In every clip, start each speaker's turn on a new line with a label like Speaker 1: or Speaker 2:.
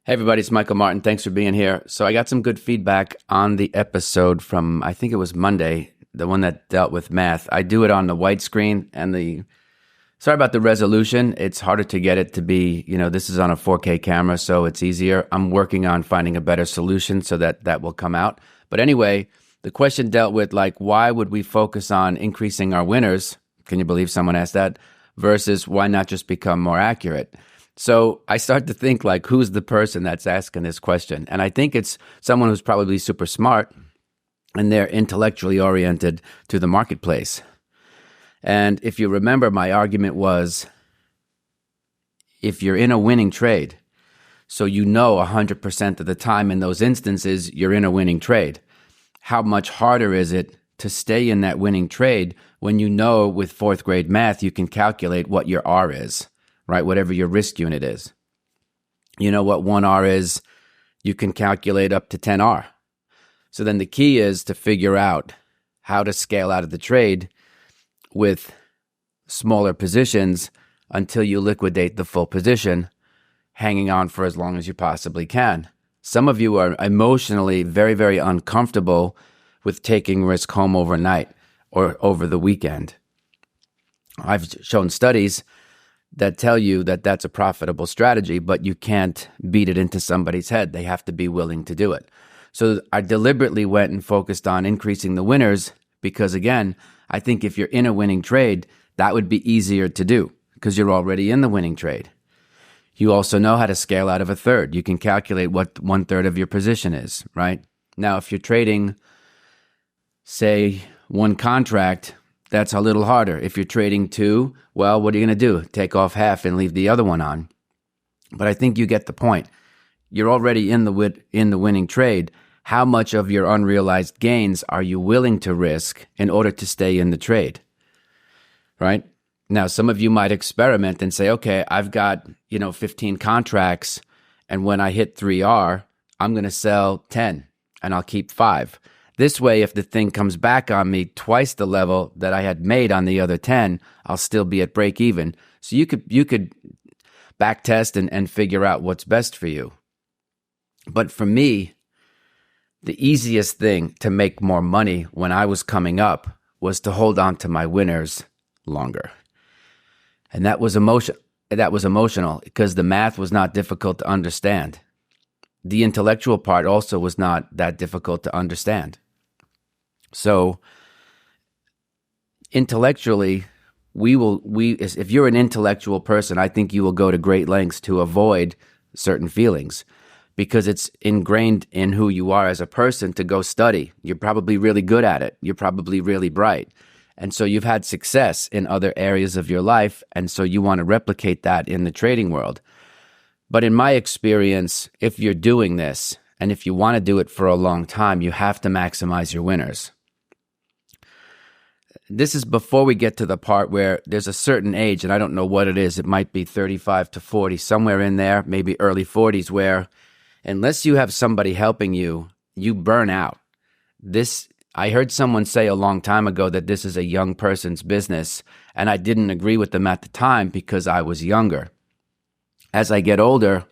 Speaker 1: Hey everybody, it's Michael Martin. Thanks for being here. So I got some good feedback on the episode from, I think it was Monday, the one that dealt with math. I do it on the white screen sorry about the resolution. It's harder to get it to be, this is on a 4K camera, so it's easier. I'm working on finding a better solution so that will come out. But anyway, the question dealt with why would we focus on increasing our winners? Can you believe someone asked that? Versus why not just become more accurate? So I start to think who's the person that's asking this question? And I think it's someone who's probably super smart and they're intellectually oriented to the marketplace. And if you remember, my argument was, if you're in a winning trade, so 100% of the time in those instances, you're in a winning trade, how much harder is it to stay in that winning trade when with fourth grade math, you can calculate what your R is? Right? Whatever your risk unit is. You know what 1R is, you can calculate up to 10R. So then the key is to figure out how to scale out of the trade with smaller positions until you liquidate the full position, hanging on for as long as you possibly can. Some of you are emotionally very, very uncomfortable with taking risk home overnight or over the weekend. I've shown studies that tell you that that's a profitable strategy, but you can't beat it into somebody's head. They have to be willing to do it. So I deliberately went and focused on increasing the winners because, again, I think if you're in a winning trade, that would be easier to do because you're already in the winning trade. You also know how to scale out of a third. You can calculate what 1/3 of your position is, right? Now, if you're trading, say, one contract, that's a little harder. If you're trading two, well, what are you going to do? Take off half and leave the other one on. But I think you get the point. You're already in the winning trade. How much of your unrealized gains are you willing to risk in order to stay in the trade? Right? Now, some of you might experiment and say, okay, I've got, 15 contracts, and when I hit 3R, I'm going to sell 10 and I'll keep 5. This way, if the thing comes back on me twice the level that I had made on the other 10, I'll still be at break even. So you could back test and figure out what's best for you. But for me, the easiest thing to make more money when I was coming up was to hold on to my winners longer. And that was emotional because the math was not difficult to understand. The intellectual part also was not that difficult to understand. So intellectually, if you're an intellectual person, I think you will go to great lengths to avoid certain feelings because it's ingrained in who you are as a person to go study. You're probably really good at it. You're probably really bright. And so you've had success in other areas of your life. And so you want to replicate that in the trading world. But in my experience, if you're doing this, and if you want to do it for a long time, you have to maximize your winners. This is before we get to the part where there's a certain age, and I don't know what it is. It might be 35 to 40, somewhere in there, maybe early 40s, where unless you have somebody helping you, you burn out. I heard someone say a long time ago that this is a young person's business, and I didn't agree with them at the time because I was younger. As I get older,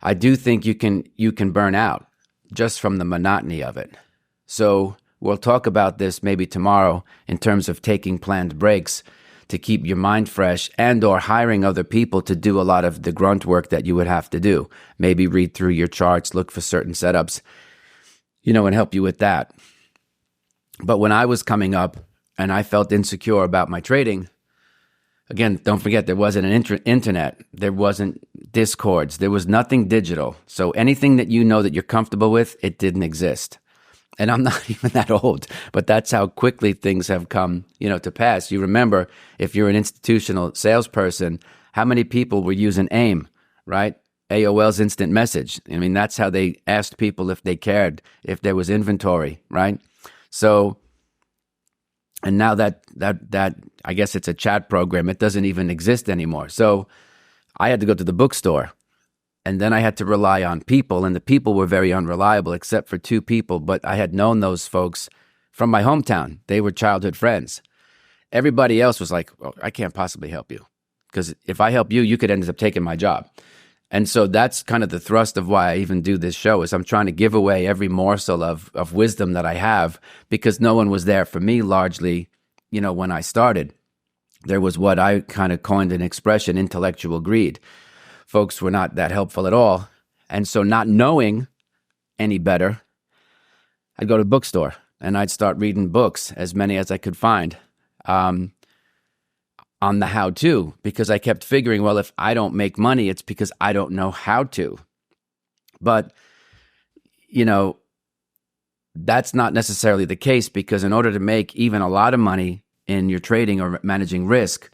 Speaker 1: I do think you can burn out just from the monotony of it. So we'll talk about this maybe tomorrow in terms of taking planned breaks to keep your mind fresh and or hiring other people to do a lot of the grunt work that you would have to do. Maybe read through your charts, look for certain setups, and help you with that. But when I was coming up and I felt insecure about my trading, again, don't forget, there wasn't an internet. There wasn't Discords. There was nothing digital. So anything that that you're comfortable with, it didn't exist. And I'm not even that old, but that's how quickly things have come, to pass. You remember, if you're an institutional salesperson, how many people were using AIM, right? AOL's instant message. I mean, that's how they asked people if they cared, if there was inventory, right? So, and now that I guess it's a chat program, it doesn't even exist anymore. So I had to go to the bookstore, and then I had to rely on people, and the people were very unreliable except for 2 people, but I had known those folks from my hometown. They were childhood friends. Everybody else was like, oh, I can't possibly help you because if I help you, you could end up taking my job. And so that's kind of the thrust of why I even do this show, is I'm trying to give away every morsel of wisdom that I have, because no one was there for me largely, when I started. There was what I kind of coined an expression, intellectual greed. Folks were not that helpful at all. And so, not knowing any better, I'd go to the bookstore and I'd start reading books, as many as I could find, on the how-to, because I kept figuring, well, if I don't make money, it's because I don't know how to. But, that's not necessarily the case, because in order to make even a lot of money in your trading or managing risk,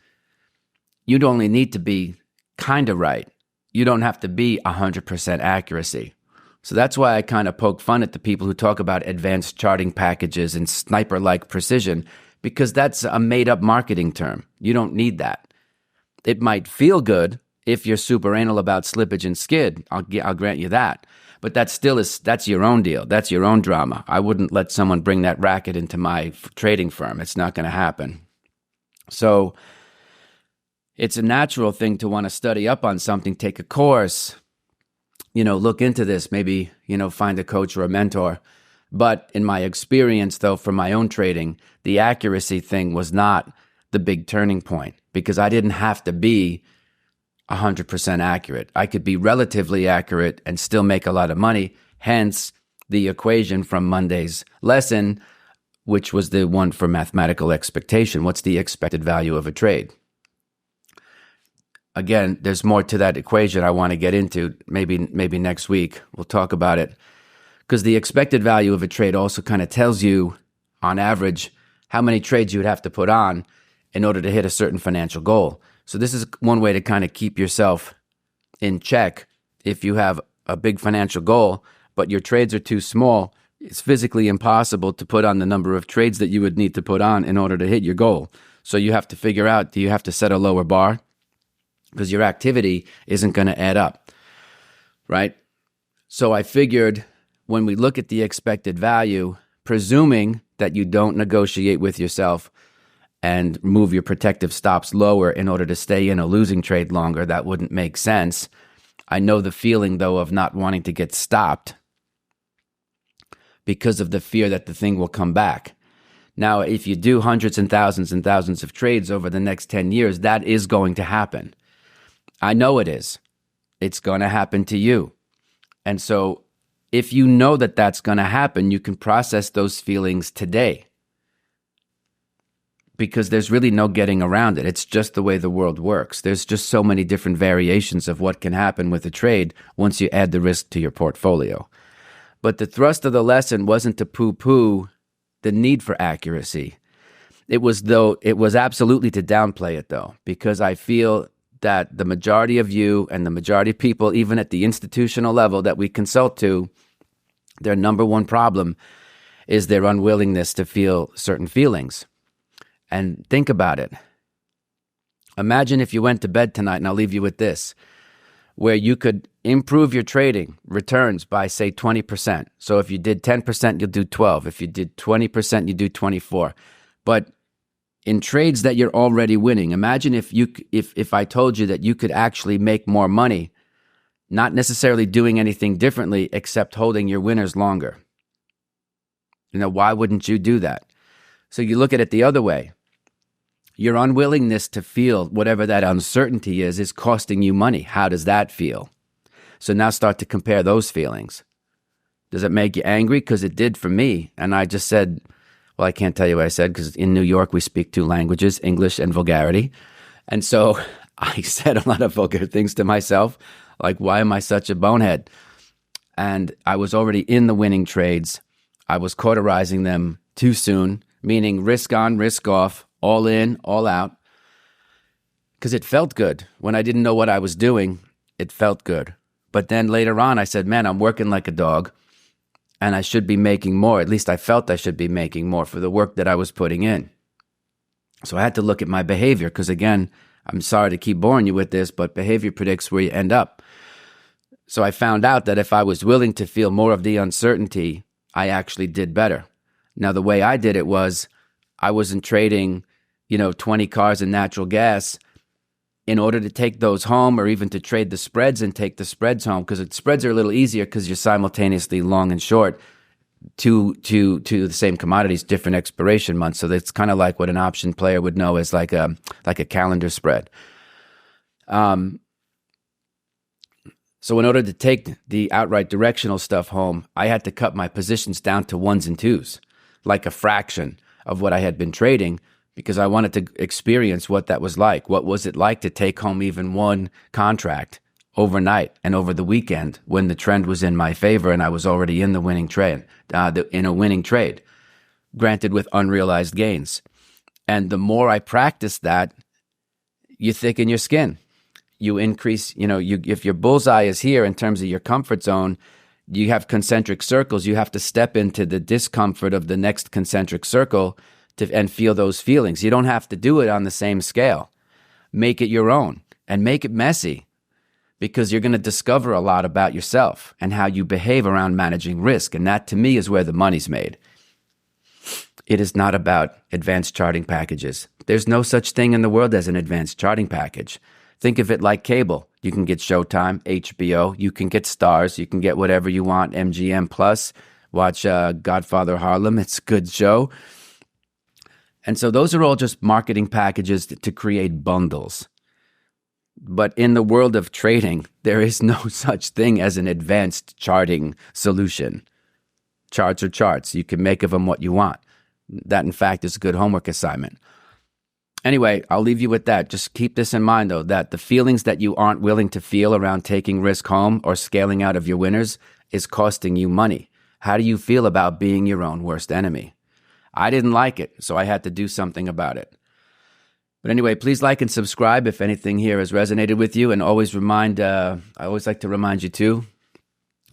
Speaker 1: you'd only need to be kind of right. You don't have to be 100% accuracy. So that's why I kind of poke fun at the people who talk about advanced charting packages and sniper-like precision, because that's a made-up marketing term. You don't need that. It might feel good if you're super anal about slippage and skid. I'll grant you that. But that's your own deal. That's your own drama. I wouldn't let someone bring that racket into my trading firm. It's not going to happen. So it's a natural thing to want to study up on something, take a course, look into this, maybe, find a coach or a mentor. But in my experience, though, from my own trading, the accuracy thing was not the big turning point, because I didn't have to be 100% accurate. I could be relatively accurate and still make a lot of money. Hence the equation from Monday's lesson, which was the one for mathematical expectation. What's the expected value of a trade? Again, there's more to that equation I want to get into. Maybe next week we'll talk about it, because the expected value of a trade also kind of tells you, on average, how many trades you would have to put on in order to hit a certain financial goal. So this is one way to kind of keep yourself in check. If you have a big financial goal, but your trades are too small, it's physically impossible to put on the number of trades that you would need to put on in order to hit your goal. So you have to figure out, do you have to set a lower bar? Because your activity isn't going to add up, right? So I figured, when we look at the expected value, presuming that you don't negotiate with yourself and move your protective stops lower in order to stay in a losing trade longer, that wouldn't make sense. I know the feeling, though, of not wanting to get stopped because of the fear that the thing will come back. Now, if you do hundreds and thousands of trades over the next 10 years, that is going to happen. I know it is. It's going to happen to you. And so if you know that that's going to happen, you can process those feelings today, because there's really no getting around it. It's just the way the world works. There's just so many different variations of what can happen with a trade once you add the risk to your portfolio. But the thrust of the lesson wasn't to poo-poo the need for accuracy. It was absolutely to downplay it, though, because I feel that the majority of you and the majority of people, even at the institutional level that we consult to, their number one problem is their unwillingness to feel certain feelings. And think about it. Imagine if you went to bed tonight, and I'll leave you with this, where you could improve your trading returns by, say, 20%. So if you did 10%, you'll do 12. If you did 20%, you do 24. But in trades that you're already winning, imagine if I told you that you could actually make more money, not necessarily doing anything differently except holding your winners longer. Why wouldn't you do that? So you look at it the other way. Your unwillingness to feel whatever that uncertainty is costing you money. How does that feel? So now start to compare those feelings. Does it make you angry? Because it did for me. And I just said, well, I can't tell you what I said, because in New York, we speak two languages, English and vulgarity. And so I said a lot of vulgar things to myself, like, why am I such a bonehead? And I was already in the winning trades. I was cauterizing them too soon, meaning risk on, risk off, all in, all out, because it felt good. When I didn't know what I was doing, it felt good. But then later on, I said, man, I'm working like a dog, and I should be making more. At least I felt I should be making more for the work that I was putting in. So I had to look at my behavior, because again, I'm sorry to keep boring you with this, but behavior predicts where you end up. So I found out that if I was willing to feel more of the uncertainty, I actually did better. Now, the way I did it was, I wasn't trading 20 cars in natural gas in order to take those home, or even to trade the spreads and take the spreads home, because the spreads are a little easier because you're simultaneously long and short to the same commodities, different expiration months. So that's kind of like what an option player would know as like a calendar spread. So in order to take the outright directional stuff home, I had to cut my positions down to 1s and 2s, like a fraction of what I had been trading, because I wanted to experience what that was like. What was it like to take home even one contract overnight and over the weekend when the trend was in my favor and I was already in the winning trade, in a winning trade, granted with unrealized gains. And the more I practiced that, you thicken your skin. You increase, if your bullseye is here in terms of your comfort zone, you have concentric circles. You have to step into the discomfort of the next concentric circle and feel those feelings. You don't have to do it on the same scale. Make it your own and make it messy, because you're going to discover a lot about yourself and how you behave around managing risk. And that, to me, is where the money's made. It is not about advanced charting packages. There's no such thing in the world as an advanced charting package. Think of it like cable. You can get Showtime, HBO, you can get Stars, you can get whatever you want, MGM Plus, watch Godfather Harlem, it's a good show. And so those are all just marketing packages to create bundles. But in the world of trading, there is no such thing as an advanced charting solution. Charts are charts. You can make of them what you want. That, in fact, is a good homework assignment. Anyway, I'll leave you with that. Just keep this in mind, though, that the feelings that you aren't willing to feel around taking risk home or scaling out of your winners is costing you money. How do you feel about being your own worst enemy? I didn't like it, so I had to do something about it. But anyway, please like and subscribe if anything here has resonated with you. And always I always like to remind you too,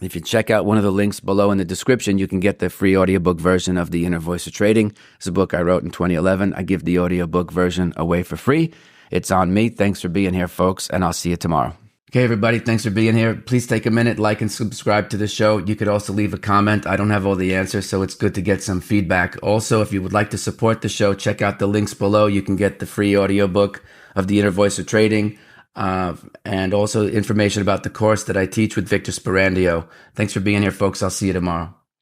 Speaker 1: if you check out one of the links below in the description, you can get the free audiobook version of The Inner Voice of Trading. It's a book I wrote in 2011. I give the audiobook version away for free. It's on me. Thanks for being here, folks, and I'll see you tomorrow. Okay, everybody, thanks for being here. Please take a minute, like and subscribe to the show. You could also leave a comment. I don't have all the answers, so it's good to get some feedback. Also, if you would like to support the show, check out the links below. You can get the free audiobook of The Inner Voice of Trading, and also information about the course that I teach with Victor Sperandio. Thanks for being here, folks. I'll see you tomorrow.